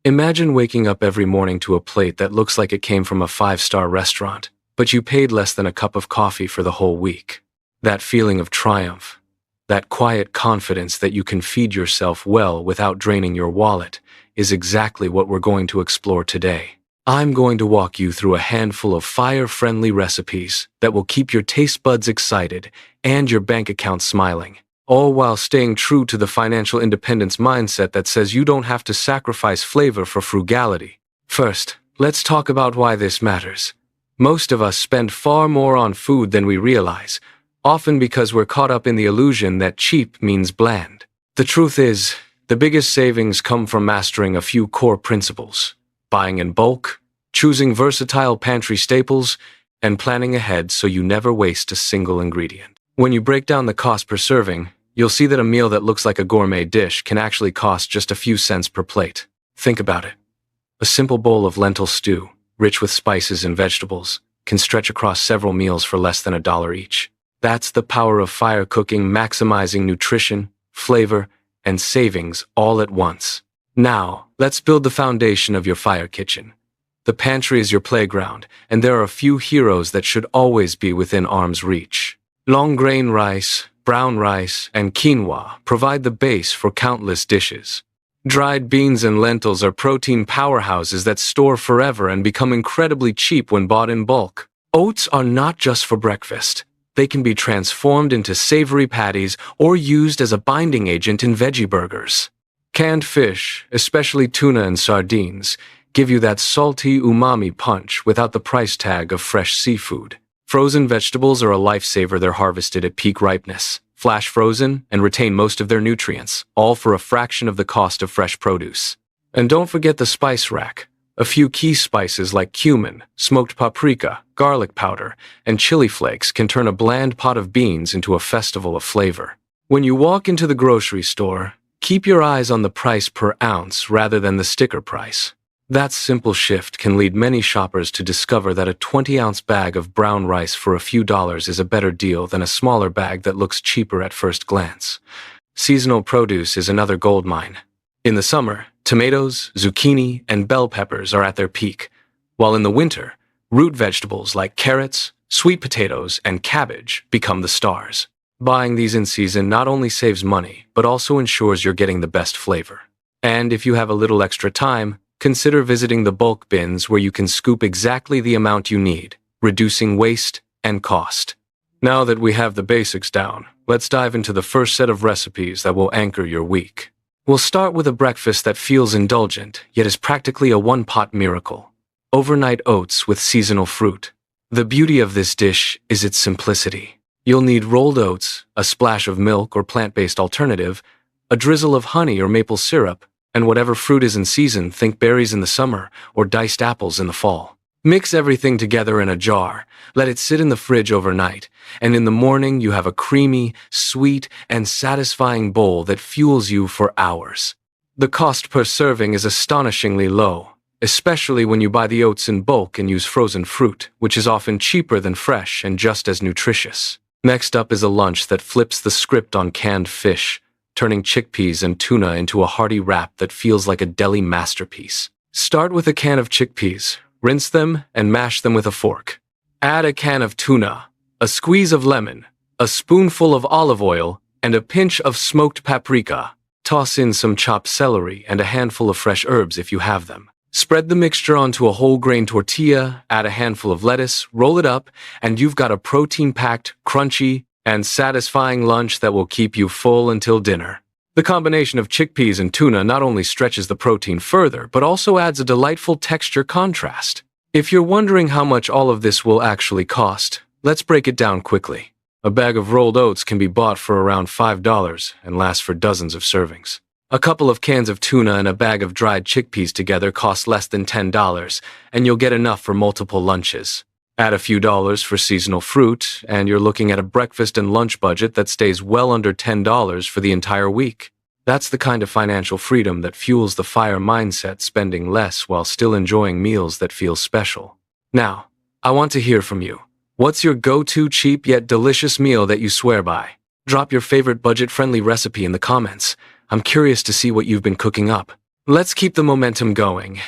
Imagine waking up every morning to a plate that looks like it came from a five-star restaurant, but you paid less than a cup of coffee for the whole week. That feeling of triumph, that quiet confidence that you can feed yourself well without draining your wallet, is exactly what we're going to explore today. I'm going to walk you through a handful of fire-friendly recipes that will keep your taste buds excited and your bank account smiling, all while staying true to the financial independence mindset that says you don't have to sacrifice flavor for frugality. First, let's talk about why this matters. Most of us spend far more on food than we realize, often because we're caught up in the illusion that cheap means bland. The truth is, the biggest savings come from mastering a few core principles: buying in bulk, choosing versatile pantry staples, and planning ahead so you never waste a single ingredient. When you break down the cost per serving, you'll see that a meal that looks like a gourmet dish can actually cost just a few cents per plate. Think about it. A simple bowl of lentil stew, rich with spices and vegetables, can stretch across several meals for less than $1 each. That's the power of fire cooking, maximizing nutrition, flavor, and savings all at once. Now, let's build the foundation of your fire kitchen. The pantry is your playground, and there are a few heroes that should always be within arm's reach. Long grain rice, brown rice, and quinoa provide the base for countless dishes. Dried beans and lentils are protein powerhouses that store forever and become incredibly cheap when bought in bulk. Oats are not just for breakfast. They can be transformed into savory patties or used as a binding agent in veggie burgers. Canned fish, especially tuna and sardines, give you that salty umami punch without the price tag of fresh seafood. Frozen vegetables are a lifesaver. They're harvested at peak ripeness, flash frozen, and retain most of their nutrients, all for a fraction of the cost of fresh produce. And don't forget the spice rack. A few key spices like cumin, smoked paprika, garlic powder, and chili flakes can turn a bland pot of beans into a festival of flavor. When you walk into the grocery store, keep your eyes on the price per ounce rather than the sticker price. That simple shift can lead many shoppers to discover that a 20-ounce bag of brown rice for a few dollars is a better deal than a smaller bag that looks cheaper at first glance. Seasonal produce is another goldmine. In the summer, tomatoes, zucchini, and bell peppers are at their peak, while in the winter, root vegetables like carrots, sweet potatoes, and cabbage become the stars. Buying these in season not only saves money, but also ensures you're getting the best flavor. And if you have a little extra time, consider visiting the bulk bins where you can scoop exactly the amount you need, reducing waste and cost. Now that we have the basics down, let's dive into the first set of recipes that will anchor your week. We'll start with a breakfast that feels indulgent, yet is practically a one-pot miracle: overnight oats with seasonal fruit. The beauty of this dish is its simplicity. You'll need rolled oats, a splash of milk or plant-based alternative, a drizzle of honey or maple syrup, and whatever fruit is in season. Think berries in the summer or diced apples in the fall. Mix everything together in a jar, let it sit in the fridge overnight, and in the morning you have a creamy, sweet, and satisfying bowl that fuels you for hours. The cost per serving is astonishingly low, especially when you buy the oats in bulk and use frozen fruit, which is often cheaper than fresh and just as nutritious. Next up is a lunch that flips the script on canned fish, turning chickpeas and tuna into a hearty wrap that feels like a deli masterpiece. Start with a can of chickpeas, rinse them, and mash them with a fork. Add a can of tuna, a squeeze of lemon, a spoonful of olive oil, and a pinch of smoked paprika. Toss in some chopped celery and a handful of fresh herbs if you have them. Spread the mixture onto a whole grain tortilla, add a handful of lettuce, roll it up, and you've got a protein-packed, crunchy, and satisfying lunch that will keep you full until dinner. The combination of chickpeas and tuna not only stretches the protein further, but also adds a delightful texture contrast. If you're wondering how much all of this will actually cost, let's break it down quickly. A bag of rolled oats can be bought for around $5 and lasts for dozens of servings. A couple of cans of tuna and a bag of dried chickpeas together cost less than $10, and you'll get enough for multiple lunches. Add a few dollars for seasonal fruit, and you're looking at a breakfast and lunch budget that stays well under $10 for the entire week. That's the kind of financial freedom that fuels the fire mindset, spending less while still enjoying meals that feel special. Now, I want to hear from you. What's your go-to cheap yet delicious meal that you swear by? Drop your favorite budget-friendly recipe in the comments. I'm curious to see what you've been cooking up. Let's keep the momentum going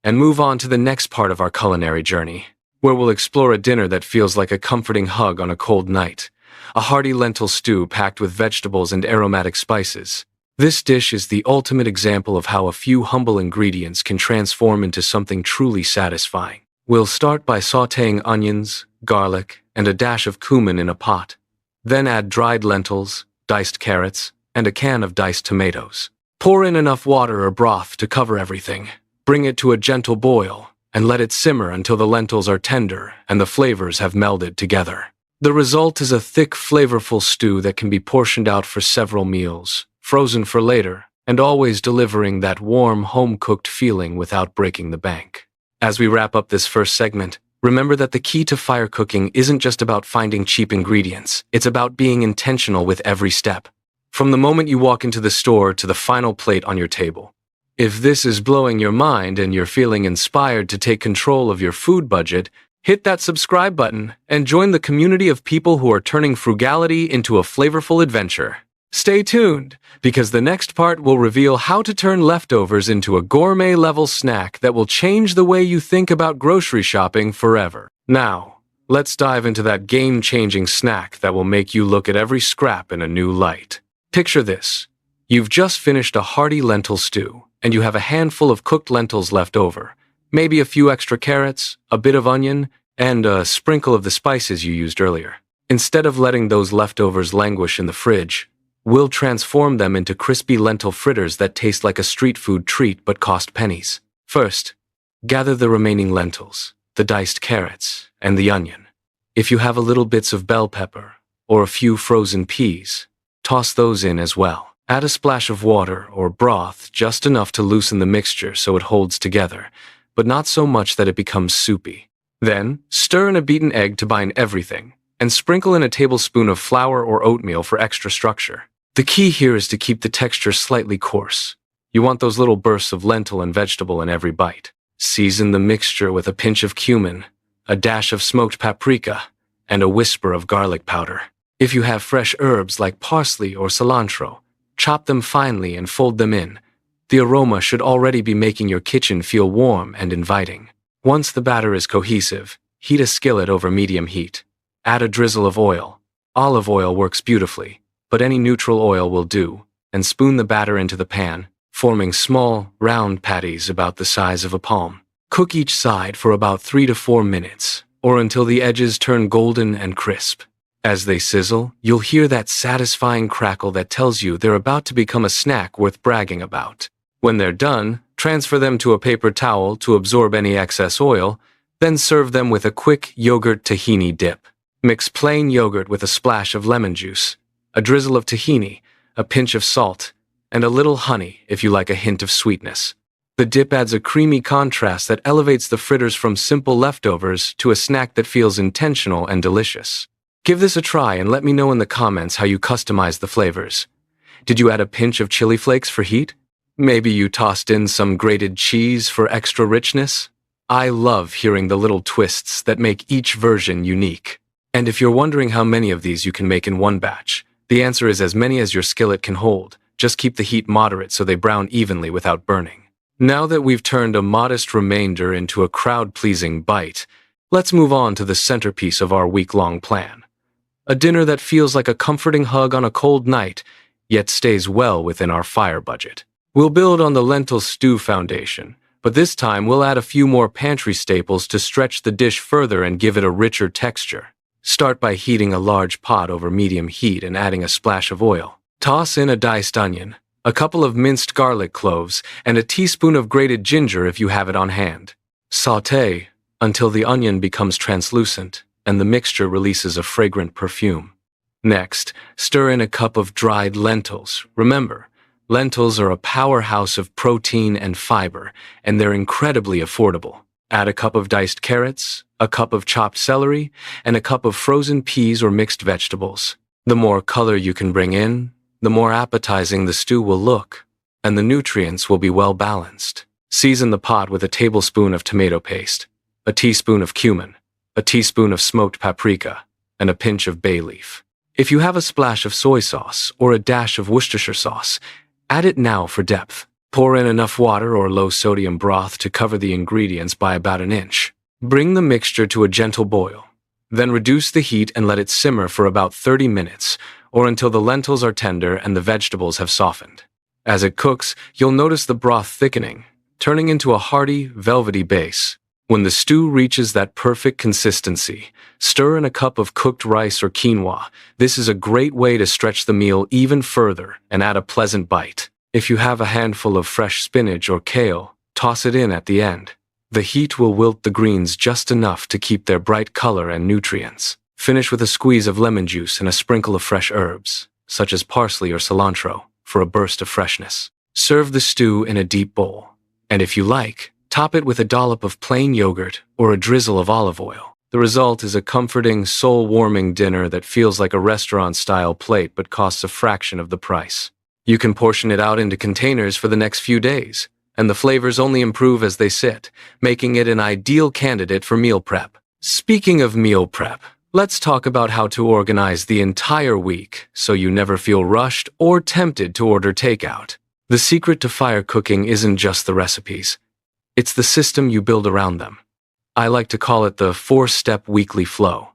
and move on to the next part of our culinary journey, where we'll explore a dinner that feels like a comforting hug on a cold night. A hearty lentil stew packed with vegetables and aromatic spices. This dish is the ultimate example of how a few humble ingredients can transform into something truly satisfying. We'll start by sautéing onions, garlic, and a dash of cumin in a pot. Then add dried lentils, diced carrots, and a can of diced tomatoes. Pour in enough water or broth to cover everything. Bring it to a gentle boil, and let it simmer until the lentils are tender and the flavors have melded together. The result is a thick, flavorful stew that can be portioned out for several meals, frozen for later, and always delivering that warm, home-cooked feeling without breaking the bank. As we wrap up this first segment, remember that the key to fire cooking isn't just about finding cheap ingredients, it's about being intentional with every step. From the moment you walk into the store to the final plate on your table. If this is blowing your mind and you're feeling inspired to take control of your food budget, hit that subscribe button and join the community of people who are turning frugality into a flavorful adventure. Stay tuned, because the next part will reveal how to turn leftovers into a gourmet-level snack that will change the way you think about grocery shopping forever. Now, let's dive into that game-changing snack that will make you look at every scrap in a new light. Picture this. You've just finished a hearty lentil stew, and you have a handful of cooked lentils left over, maybe a few extra carrots, a bit of onion, and a sprinkle of the spices you used earlier. Instead of letting those leftovers languish in the fridge, we'll transform them into crispy lentil fritters that taste like a street food treat but cost pennies. First, gather the remaining lentils, the diced carrots, and the onion. If you have a little bits of bell pepper or a few frozen peas, toss those in as well. Add a splash of water or broth, just enough to loosen the mixture so it holds together, but not so much that it becomes soupy. Then, stir in a beaten egg to bind everything, and sprinkle in a tablespoon of flour or oatmeal for extra structure. The key here is to keep the texture slightly coarse. You want those little bursts of lentil and vegetable in every bite. Season the mixture with a pinch of cumin, a dash of smoked paprika, and a whisper of garlic powder. If you have fresh herbs like parsley or cilantro, chop them finely and fold them in. The aroma should already be making your kitchen feel warm and inviting. Once the batter is cohesive, heat a skillet over medium heat. Add a drizzle of oil. Olive oil works beautifully, but any neutral oil will do, and spoon the batter into the pan, forming small, round patties about the size of a palm. Cook each side for about 3 to 4 minutes, or until the edges turn golden and crisp. As they sizzle, you'll hear that satisfying crackle that tells you they're about to become a snack worth bragging about. When they're done, transfer them to a paper towel to absorb any excess oil, then serve them with a quick yogurt tahini dip. Mix plain yogurt with a splash of lemon juice, a drizzle of tahini, a pinch of salt, and a little honey if you like a hint of sweetness. The dip adds a creamy contrast that elevates the fritters from simple leftovers to a snack that feels intentional and delicious. Give this a try and let me know in the comments how you customize the flavors. Did you add a pinch of chili flakes for heat? Maybe you tossed in some grated cheese for extra richness? I love hearing the little twists that make each version unique. And if you're wondering how many of these you can make in one batch, the answer is as many as your skillet can hold. Just keep the heat moderate so they brown evenly without burning. Now that we've turned a modest remainder into a crowd-pleasing bite, let's move on to the centerpiece of our week-long plan. A dinner that feels like a comforting hug on a cold night, yet stays well within our fire budget. We'll build on the lentil stew foundation, but this time we'll add a few more pantry staples to stretch the dish further and give it a richer texture. Start by heating a large pot over medium heat and adding a splash of oil. Toss in a diced onion, a couple of minced garlic cloves, and a teaspoon of grated ginger if you have it on hand. Sauté until the onion becomes translucent and the mixture releases a fragrant perfume. Next, stir in a cup of dried lentils. Remember, lentils are a powerhouse of protein and fiber, and they're incredibly affordable. Add a cup of diced carrots, a cup of chopped celery, and a cup of frozen peas or mixed vegetables. The more color you can bring in, the more appetizing the stew will look, and the nutrients will be well balanced. Season the pot with a tablespoon of tomato paste, a teaspoon of cumin, a teaspoon of smoked paprika, and a pinch of bay leaf. If you have a splash of soy sauce or a dash of Worcestershire sauce, add it now for depth. Pour in enough water or low-sodium broth to cover the ingredients by about an inch. Bring the mixture to a gentle boil. Then reduce the heat and let it simmer for about 30 minutes, or until the lentils are tender and the vegetables have softened. As it cooks, you'll notice the broth thickening, turning into a hearty, velvety base. When the stew reaches that perfect consistency, stir in a cup of cooked rice or quinoa. This is a great way to stretch the meal even further and add a pleasant bite. If you have a handful of fresh spinach or kale, toss it in at the end. The heat will wilt the greens just enough to keep their bright color and nutrients. Finish with a squeeze of lemon juice and a sprinkle of fresh herbs, such as parsley or cilantro, for a burst of freshness. Serve the stew in a deep bowl, and if you like, top it with a dollop of plain yogurt or a drizzle of olive oil. The result is a comforting, soul-warming dinner that feels like a restaurant-style plate but costs a fraction of the price. You can portion it out into containers for the next few days, and the flavors only improve as they sit, making it an ideal candidate for meal prep. Speaking of meal prep, let's talk about how to organize the entire week so you never feel rushed or tempted to order takeout. The secret to fire cooking isn't just the recipes. It's the system you build around them. I like to call it the 4-step weekly flow.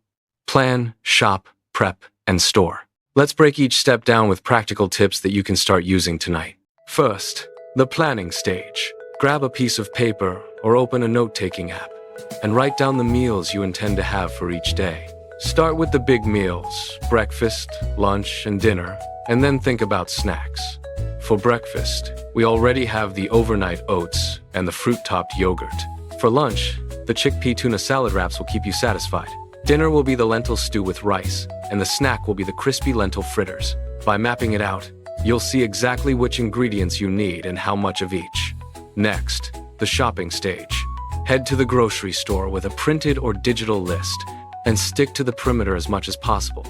Plan, shop, prep, and store. Let's break each step down with practical tips that you can start using tonight. First, the planning stage. Grab a piece of paper or open a note-taking app and write down the meals you intend to have for each day. Start with the big meals, breakfast, lunch, and dinner, and then think about snacks. For breakfast, we already have the overnight oats and the fruit-topped yogurt. For lunch, the chickpea tuna salad wraps will keep you satisfied. Dinner will be the lentil stew with rice, and the snack will be the crispy lentil fritters. By mapping it out, you'll see exactly which ingredients you need and how much of each. Next, the shopping stage. Head to the grocery store with a printed or digital list, and stick to the perimeter as much as possible.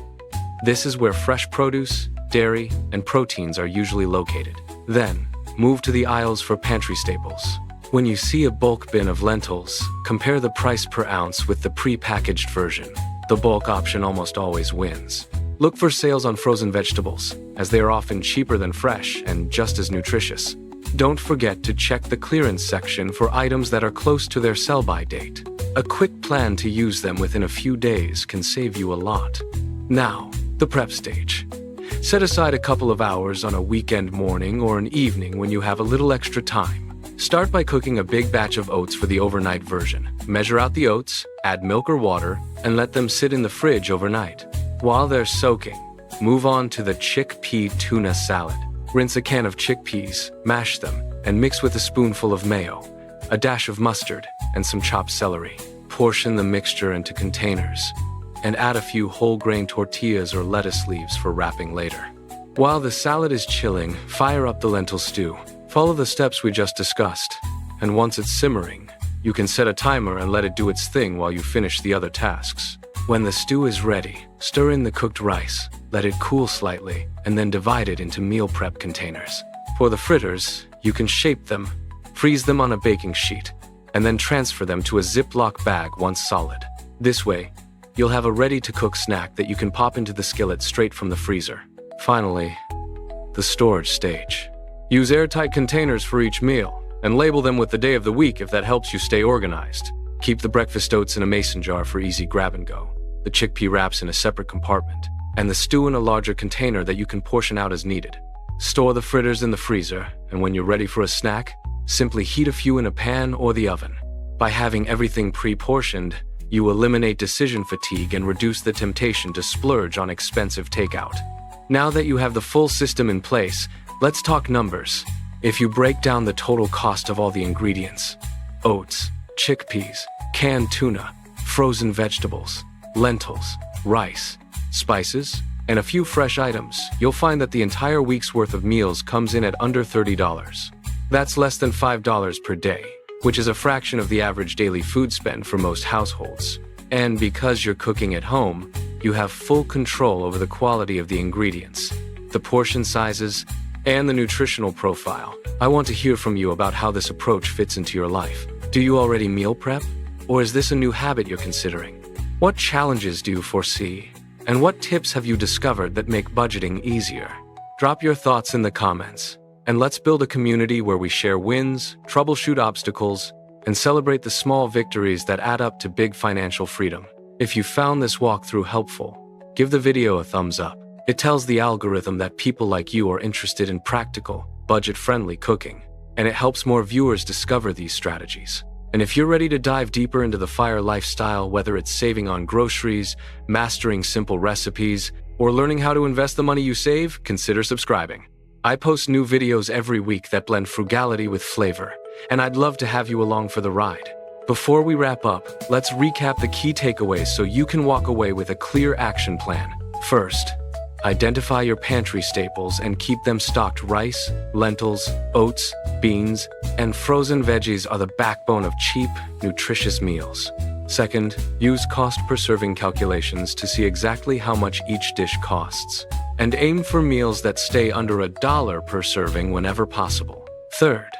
This is where fresh produce, dairy, and proteins are usually located. Then, move to the aisles for pantry staples. When you see a bulk bin of lentils, compare the price per ounce with the pre-packaged version. The bulk option almost always wins. Look for sales on frozen vegetables, as they are often cheaper than fresh and just as nutritious. Don't forget to check the clearance section for items that are close to their sell-by date. A quick plan to use them within a few days can save you a lot. Now, the prep stage. Set aside a couple of hours on a weekend morning or an evening when you have a little extra time. Start by cooking a big batch of oats for the overnight version. Measure out the oats, add milk or water, and let them sit in the fridge overnight. While they're soaking, move on to the chickpea tuna salad. Rinse a can of chickpeas, mash them, and mix with a spoonful of mayo, a dash of mustard, and some chopped celery. Portion the mixture into containers, and add a few whole grain tortillas or lettuce leaves for wrapping later. While the salad is chilling, fire up the lentil stew. Follow the steps we just discussed, and once it's simmering, you can set a timer and let it do its thing while you finish the other tasks. When the stew is ready, stir in the cooked rice, let it cool slightly, and then divide it into meal prep containers. For the fritters, you can shape them, freeze them on a baking sheet, and then transfer them to a Ziploc bag once solid. This way, you'll have a ready-to-cook snack that you can pop into the skillet straight from the freezer. Finally, the storage stage. Use airtight containers for each meal, and label them with the day of the week if that helps you stay organized. Keep the breakfast oats in a mason jar for easy grab-and-go, the chickpea wraps in a separate compartment, and the stew in a larger container that you can portion out as needed. Store the fritters in the freezer, and when you're ready for a snack, simply heat a few in a pan or the oven. By having everything pre-portioned, you eliminate decision fatigue and reduce the temptation to splurge on expensive takeout. Now that you have the full system in place, let's talk numbers. If you break down the total cost of all the ingredients, oats, chickpeas, canned tuna, frozen vegetables, lentils, rice, spices, and a few fresh items, you'll find that the entire week's worth of meals comes in at under $30. That's less than $5 per day, which is a fraction of the average daily food spend for most households. And because you're cooking at home, you have full control over the quality of the ingredients, the portion sizes, and the nutritional profile. I want to hear from you about how this approach fits into your life. Do you already meal prep? Or is this a new habit you're considering? What challenges do you foresee? And what tips have you discovered that make budgeting easier? Drop your thoughts in the comments. And let's build a community where we share wins, troubleshoot obstacles, and celebrate the small victories that add up to big financial freedom. If you found this walkthrough helpful, give the video a thumbs up. It tells the algorithm that people like you are interested in practical, budget-friendly cooking, and it helps more viewers discover these strategies. And if you're ready to dive deeper into the FIRE lifestyle, whether it's saving on groceries, mastering simple recipes, or learning how to invest the money you save, consider subscribing. I post new videos every week that blend frugality with flavor, and I'd love to have you along for the ride. Before we wrap up, let's recap the key takeaways so you can walk away with a clear action plan. First, identify your pantry staples and keep them stocked. Rice, lentils, oats, beans, and frozen veggies are the backbone of cheap, nutritious meals. Second, use cost per serving calculations to see exactly how much each dish costs, and aim for meals that stay under $1 per serving whenever possible. Third,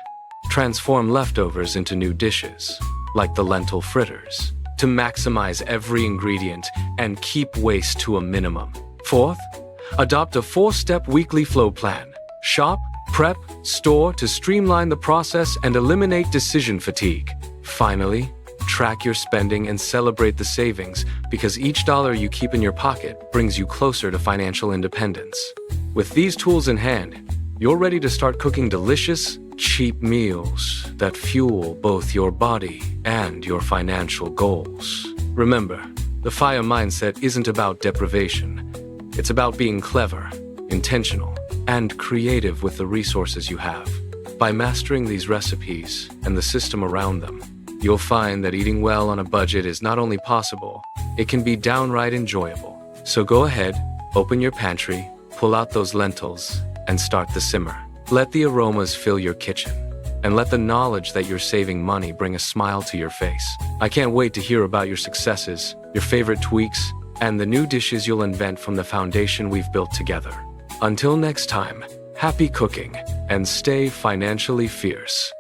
transform leftovers into new dishes, like the lentil fritters, to maximize every ingredient and keep waste to a minimum. Fourth, adopt a 4-step weekly flow plan. Shop, prep, store to streamline the process and eliminate decision fatigue. Finally, track your spending and celebrate the savings, because each dollar you keep in your pocket brings you closer to financial independence. With these tools in hand, you're ready to start cooking delicious, cheap meals that fuel both your body and your financial goals. Remember, the FIRE mindset isn't about deprivation. It's about being clever, intentional, and creative with the resources you have. By mastering these recipes and the system around them, you'll find that eating well on a budget is not only possible, it can be downright enjoyable. So go ahead, open your pantry, pull out those lentils, and start the simmer. Let the aromas fill your kitchen, and let the knowledge that you're saving money bring a smile to your face. I can't wait to hear about your successes, your favorite tweaks, and the new dishes you'll invent from the foundation we've built together. Until next time, happy cooking, and stay financially fierce.